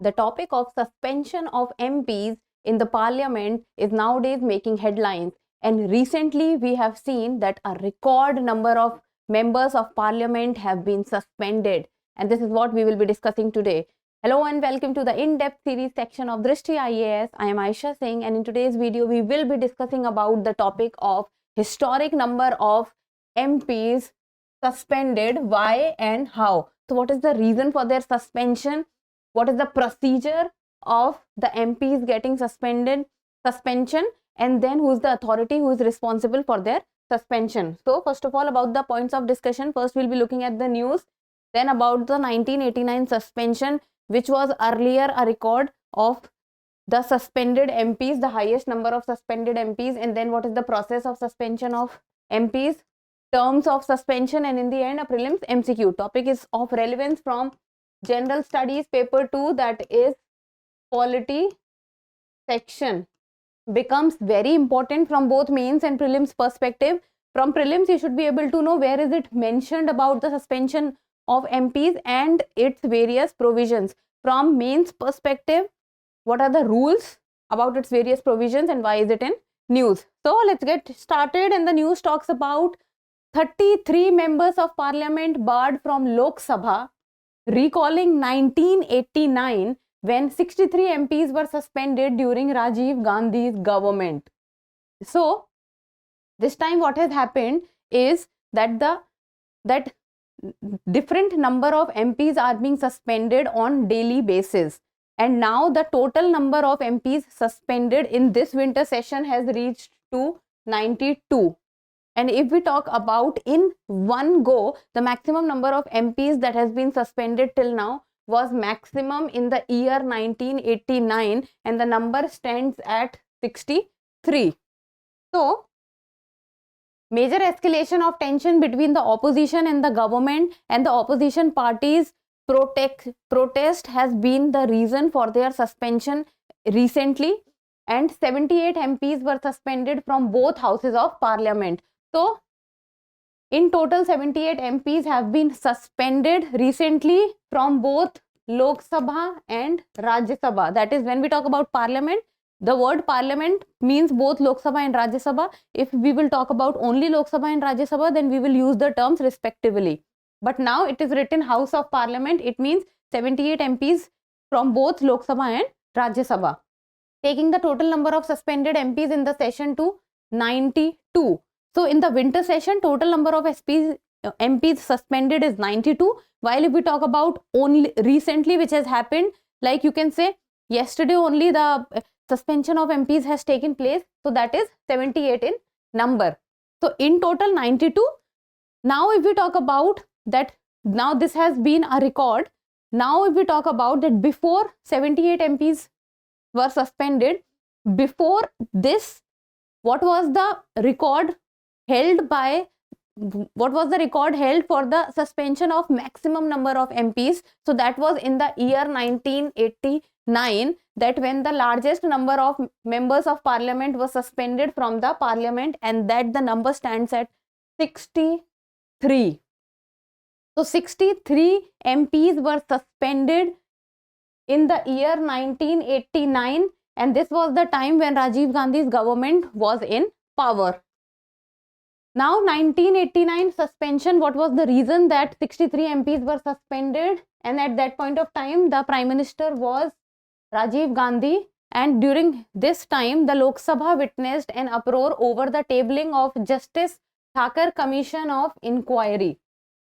The topic of suspension of MPs in the parliament is nowadays making headlines, and recently we have seen that a record number of members of parliament have been suspended, and this is what we will be discussing today. Hello and welcome to the in-depth series section of Drishti IAS. I am Aisha Singh, and in today's video we will be discussing about the topic of historic number of MPs suspended, why and how. So what is the reason for their suspension? What is the procedure of the MPs getting suspension, and then who is the authority who is responsible for their suspension. So first of all, about the points of discussion, first we'll be looking at the news, then about the 1989 suspension, which was earlier a record of the suspended MPs, the highest number of suspended MPs, and then what is the process of suspension of MPs, terms of suspension, and in the end a prelims MCQ. Topic is of relevance from General Studies paper 2, that is polity section. Becomes very important from both mains and prelims perspective. From prelims you should be able to know where is it mentioned about the suspension of MPs and its various provisions. From mains perspective, what are the rules about its various provisions and why is it in news. So let's get started, and the news talks about 33 members of parliament barred from Lok Sabha, recalling 1989 when 63 MPs were suspended during Rajiv Gandhi's government. So this time what has happened is that different number of MPs are being suspended on daily basis, and now the total number of MPs suspended in this winter session has reached to 92. And if we talk about in one go, the maximum number of MPs that has been suspended till now was maximum in the year 1989, and the number stands at 63. So, major escalation of tension between the opposition and the government, and the opposition parties' protest has been the reason for their suspension recently, and 78 MPs were suspended from both houses of parliament. So, in total 78 MPs have been suspended recently from both Lok Sabha and Rajya Sabha. That is, when we talk about parliament, the word parliament means both Lok Sabha and Rajya Sabha. If we will talk about only Lok Sabha and Rajya Sabha, then we will use the terms respectively. But now it is written House of Parliament. It means 78 MPs from both Lok Sabha and Rajya Sabha, taking the total number of suspended MPs in the session to 92. So in the winter session, total number of MPs suspended is 92. While if we talk about only recently, which has happened, like you can say yesterday only the suspension of MPs has taken place. So that is 78 in number. So in total 92. Now if we talk about that, now this has been a record. Now if we talk about that, before 78 MPs were suspended, before this, what was the record held by, what was the record held for the suspension of maximum number of MPs? So that was in the year 1989, that when the largest number of members of parliament was suspended from the parliament, and that the number stands at 63. So 63 MPs were suspended in the year 1989, and this was the time when Rajiv Gandhi's government was in power. Now 1989 suspension, what was the reason that 63 MPs were suspended? And at that point of time the Prime Minister was Rajiv Gandhi, and during this time the Lok Sabha witnessed an uproar over the tabling of Justice Thakur Commission of Inquiry.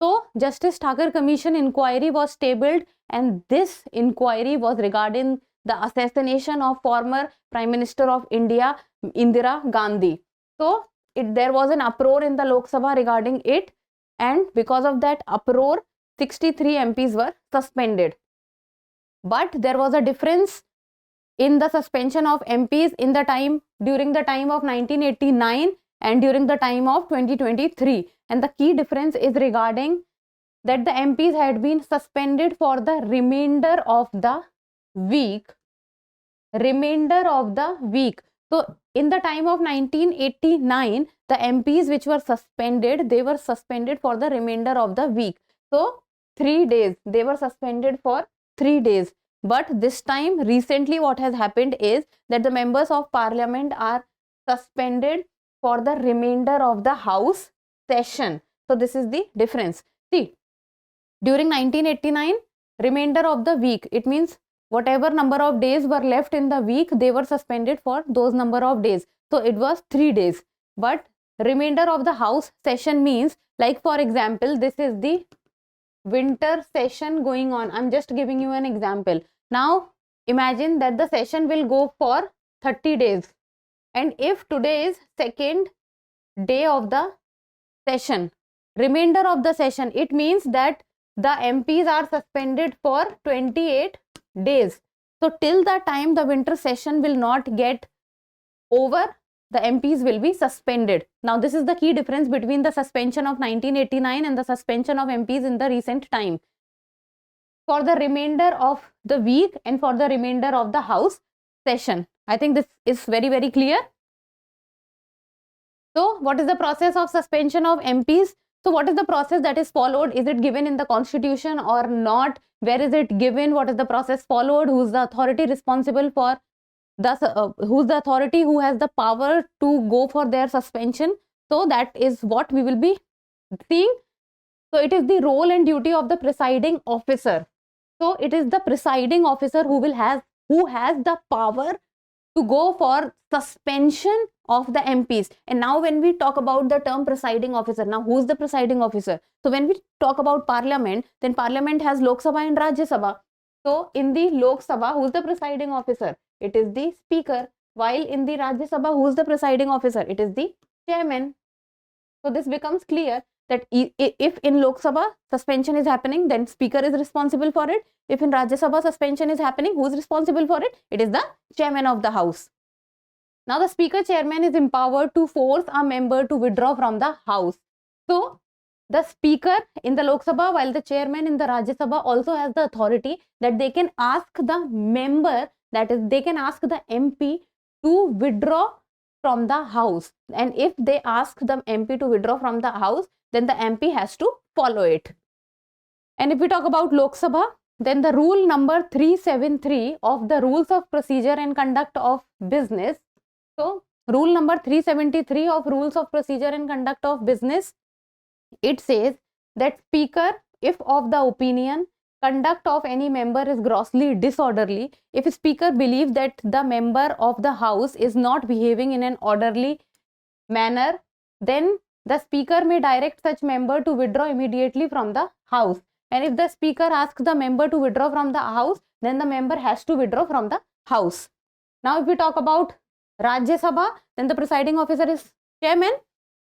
So Justice Thakur Commission Inquiry was tabled, and this inquiry was regarding the assassination of former Prime Minister of India, Indira Gandhi. So there was an uproar in the Lok Sabha regarding it, and because of that uproar 63 MPs were suspended. But there was a difference in the suspension of MPs in the time, during the time of 1989 and during the time of 2023, and the key difference is regarding that the MPs had been suspended for the remainder of the week. So in the time of 1989, the MPs which were suspended, they were suspended for the remainder of the week. So 3 days, they were suspended for 3 days. But this time, recently what has happened is that the members of parliament are suspended for the remainder of the house session. So this is the difference. See, during 1989, remainder of the week, it means whatever number of days were left in the week, they were suspended for those number of days. So it was 3 days. But remainder of the house session means, like for example, this is the winter session going on. I'm just giving you an example. Now imagine that the session will go for 30 days, and if today is second day of the session, remainder of the session, it means that the MPs are suspended for 28 days. So till the time the winter session will not get over, the MPs will be suspended. Now this is the key difference between the suspension of 1989 and the suspension of MPs in the recent time. For the remainder of the week and for the remainder of the house session. I think this is very, very clear. So what is the process of suspension of MPs? So what is the process that is followed? Is it given in the constitution or not? Where is it given? What is the process followed? Who is the authority responsible for who's the authority who has the power to go for their suspension? So that is what we will be seeing. So it is the role and duty of the presiding officer. So it is the presiding officer who has the power to go for suspension of the MPs. And now when we talk about the term presiding officer, now who's the presiding officer? So when we talk about parliament, then parliament has Lok Sabha and Rajya Sabha. So in the Lok Sabha, who's the presiding officer? It is the speaker. While in the Rajya Sabha, who's the presiding officer? It is the chairman. So this becomes clear that if in Lok Sabha suspension is happening, then speaker is responsible for it. If in Rajya Sabha suspension is happening, who is responsible for it? It is the chairman of the house. Now the speaker chairman is empowered to force a member to withdraw from the house. So the speaker in the Lok Sabha, while the chairman in the Rajya Sabha also has the authority that they can ask the member, that is, they can ask the MP to withdraw from the house. And if they ask the MP to withdraw from the house, then the MP has to follow it. And if we talk about Lok Sabha, then the rule number 373 of the Rules of Procedure and Conduct of Business. So rule number 373 of Rules of Procedure and Conduct of Business, it says that speaker, if of the opinion conduct of any member is grossly disorderly, if speaker believes that the member of the house is not behaving in an orderly manner, then the speaker may direct such member to withdraw immediately from the house. And if the speaker asks the member to withdraw from the house, then the member has to withdraw from the house. Now if we talk about Rajya Sabha, then the presiding officer is chairman.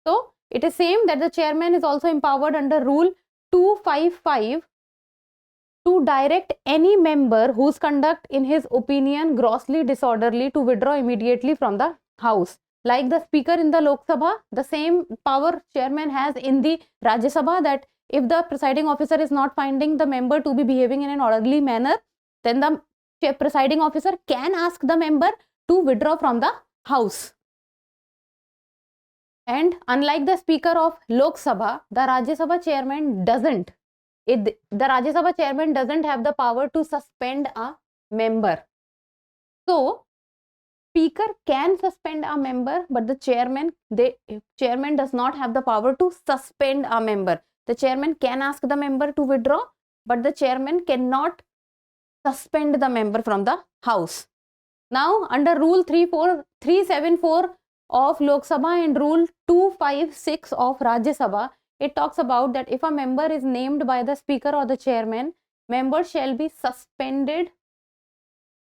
So it is same that the chairman is also empowered under rule 255 to direct any member whose conduct in his opinion grossly disorderly to withdraw immediately from the house. Like the speaker in the Lok Sabha, the same power chairman has in the Rajya Sabha, that if the presiding officer is not finding the member to be behaving in an orderly manner, then the presiding officer can ask the member to withdraw from the house. And unlike the speaker of Lok Sabha, the Rajya Sabha chairman doesn't. The Rajya Sabha chairman doesn't have the power to suspend a member. So speaker can suspend a member, but the chairman does not have the power to suspend a member. The chairman can ask the member to withdraw, but the chairman cannot suspend the member from the house. Now under rule 374 of Lok Sabha and rule 256 of Rajya Sabha, it talks about that if a member is named by the speaker or the chairman, member shall be suspended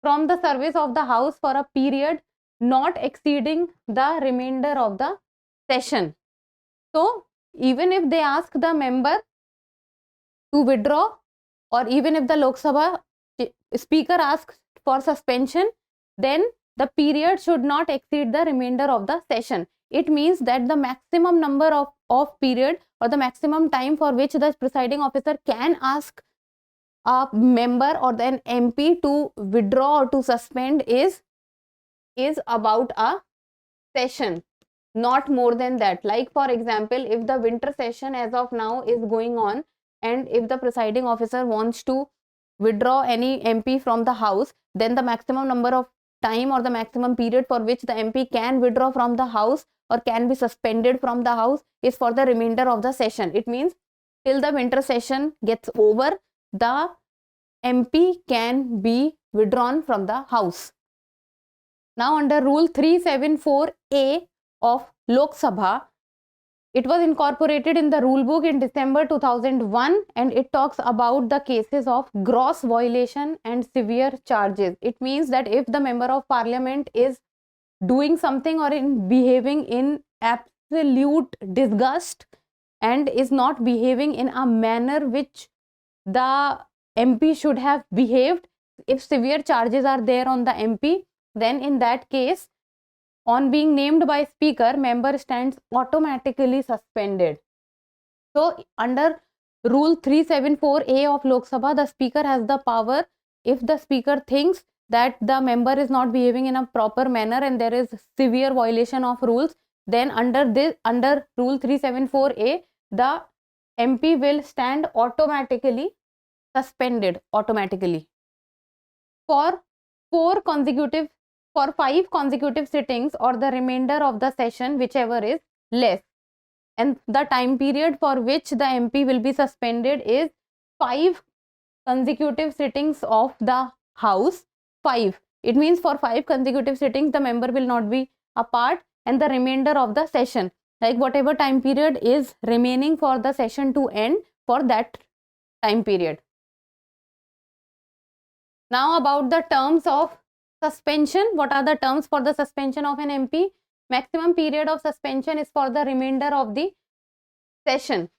from the service of the house for a period not exceeding the remainder of the session. So even if they ask the member to withdraw, or even if the Lok Sabha speaker asks for suspension, then the period should not exceed the remainder of the session. It means that the maximum number of period or the maximum time for which the presiding officer can ask a member or then MP to withdraw or to suspend is about a session, not more than that. Like for example, if the winter session as of now is going on, and if the presiding officer wants to withdraw any MP from the house, then the maximum number of time or the maximum period for which the MP can withdraw from the house or can be suspended from the house is for the remainder of the session. It means till the winter session gets over, the MP can be withdrawn from the house. Now under Rule 374A of Lok Sabha, it was incorporated in the rule book in December 2001, and it talks about the cases of gross violation and severe charges. It means that if the member of parliament is doing something or behaving in absolute disgust and is not behaving in a manner which the MP should have behaved, if severe charges are there on the MP, then in that case, on being named by speaker, member stands automatically suspended. So under Rule 374A of Lok Sabha, the speaker has the power, if the speaker thinks that the member is not behaving in a proper manner and there is severe violation of rules, then under Rule 374A, the MP will stand automatically suspended automatically for 5 consecutive sittings or the remainder of the session, whichever is less. And the time period for which the MP will be suspended is 5 consecutive sittings of the house. 5. It means for 5 consecutive sittings, the member will not be apart, and the remainder of the session, like whatever time period is remaining for the session to end, for that time period. Now about the terms of suspension. What are the terms for the suspension of an MP? Maximum period of suspension is for the remainder of the session.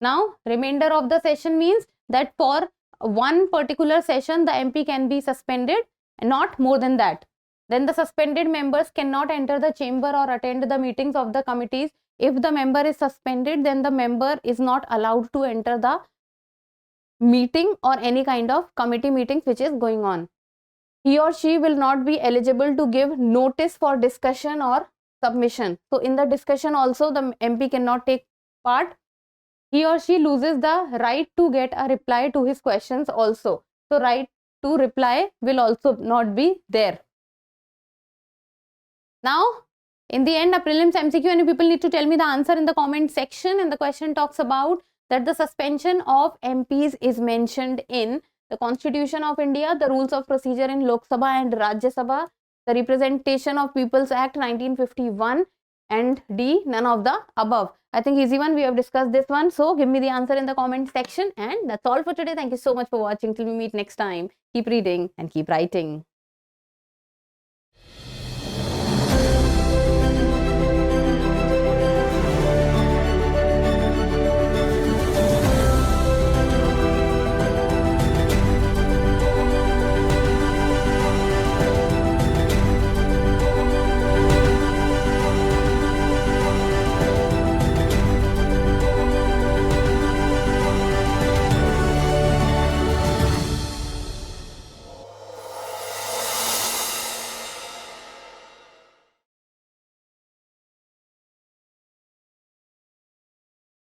Now, remainder of the session means that for one particular session, the MP can be suspended, not more than that. Then the suspended members cannot enter the chamber or attend the meetings of the committees. If the member is suspended, then the member is not allowed to enter the meeting or any kind of committee meetings which is going on. He or she will not be eligible to give notice for discussion or submission. So in the discussion also, the MP cannot take part. He or she loses the right to get a reply to his questions also. So right to reply will also not be there. Now, in the end, a prelims MCQ, and people need to tell me the answer in the comment section. And the question talks about that the suspension of MPs is mentioned in the Constitution of India, the rules of procedure in Lok Sabha and Rajya Sabha, the Representation of People's Act 1951, and D, none of the above. I think easy one, we have discussed this one. So give me the answer in the comment section. And that's all for today. Thank you so much for watching. Till we meet next time. Keep reading and keep writing.